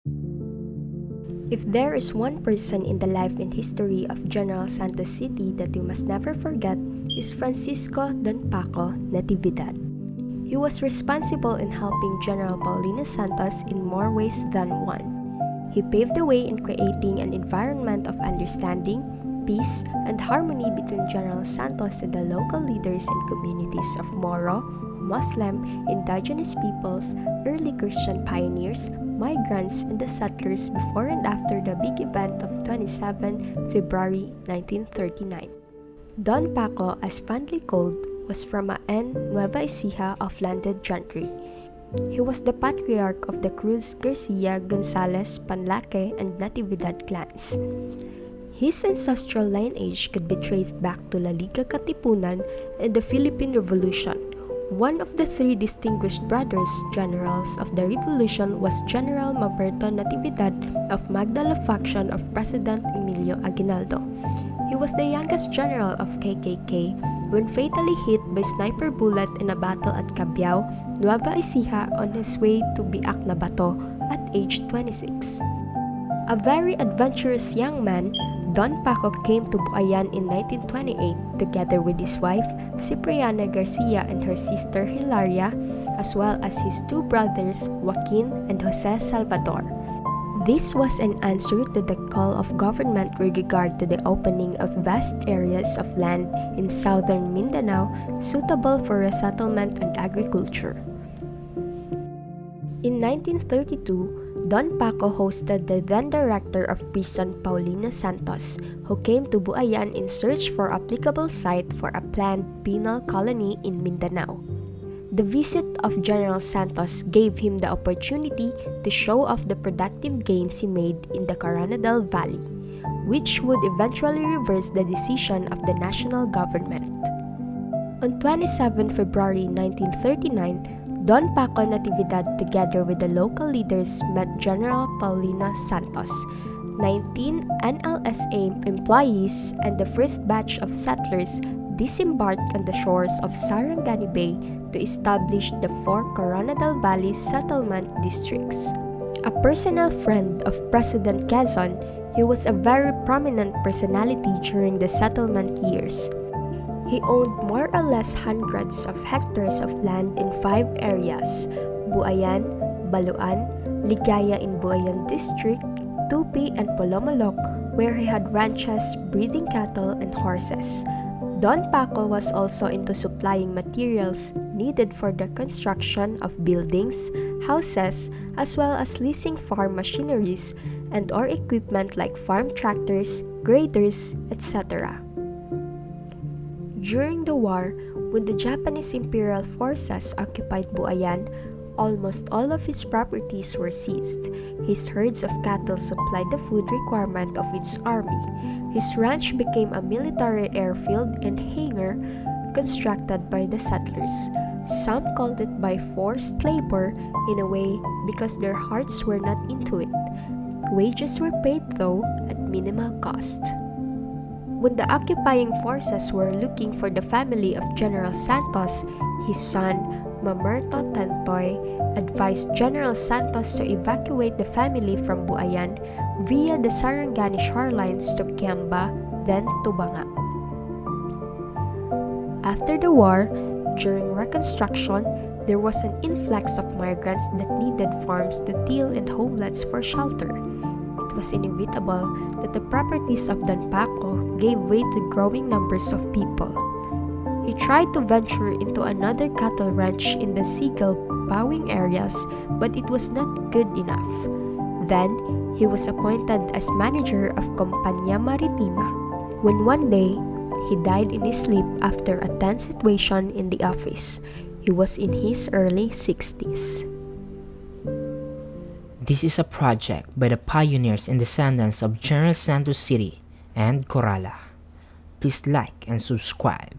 If there is one person in the life and history of General Santos City that you must never forget, is Francisco Don Paco Natividad. He was responsible in helping General Paulino Santos in more ways than one. He paved the way in creating an environment of understanding, peace, and harmony between General Santos and the local leaders and communities of Moro, Muslim, Indigenous Peoples, early Christian pioneers, migrants, and the settlers before and after the big event of 27 February 1939. Don Paco, as fondly called, was from a Nueva Ecija of landed gentry. He was the patriarch of the Cruz Garcia, Gonzalez, Panlaque, and Natividad clans. His ancestral lineage could be traced back to La Liga Katipunan and the Philippine Revolution. One of the three distinguished brothers generals of the revolution was General Mamerto Natividad of Magdala faction of President Emilio Aguinaldo. He was the youngest general of KKK when fatally hit by sniper bullet in a battle at Cabiao, Nueva Ecija on his way to Biak na Bato at age 26. A very adventurous young man, Don Paco came to Buayan in 1928 together with his wife, Cipriana Garcia, and her sister Hilaria, as well as his two brothers, Joaquin and Jose Salvador. This was an answer to the call of government with regard to the opening of vast areas of land in southern Mindanao suitable for resettlement and agriculture. In 1932, Don Paco hosted the then director of prison Paulino Santos, who came to Buayan in search for applicable site for a planned penal colony in Mindanao. The visit of General Santos gave him the opportunity to show off the productive gains he made in the Coronadal Valley, which would eventually reverse the decision of the national government. On 27 February 1939, Don Paco Natividad together with the local leaders met General Paulino Santos, 19 NLSA employees, and the first batch of settlers disembarked on the shores of Sarangani Bay to establish the four Coronadal Valley settlement districts. A personal friend of President Quezon, he was a very prominent personality during the settlement years. He owned more or less hundreds of hectares of land in 5 areas: Buayan, Baluan, Ligaya in Buayan District, Tupi, and Polomolok, where he had ranches, breeding cattle, and horses. Don Paco was also into supplying materials needed for the construction of buildings, houses, as well as leasing farm machineries and/or equipment like farm tractors, graders, etc. During the war, when the Japanese imperial forces occupied Buayan, almost all of his properties were seized. His herds of cattle supplied the food requirement of its army. His ranch became a military airfield and hangar constructed by the settlers. Some called it by forced labor in a way because their hearts were not into it. Wages were paid though at minimal cost. When the occupying forces were looking for the family of General Santos, his son, Mamerto Tantoy, advised General Santos to evacuate the family from Buayan via the Sarangani shorelines to Kiamba, then to Banga. After the war, during Reconstruction, there was an influx of migrants that needed farms to till and homelets for shelter. It was inevitable that the properties of Don Paco gave way to growing numbers of people. He tried to venture into another cattle ranch in the Seagull bowing areas, but it was not good enough. Then, he was appointed as manager of Compañía Maritima, when one day, he died in his sleep after a tense situation in the office. He was in his early 60s. This is a project by the pioneers and descendants of General Santos City and Corala. Please like and subscribe.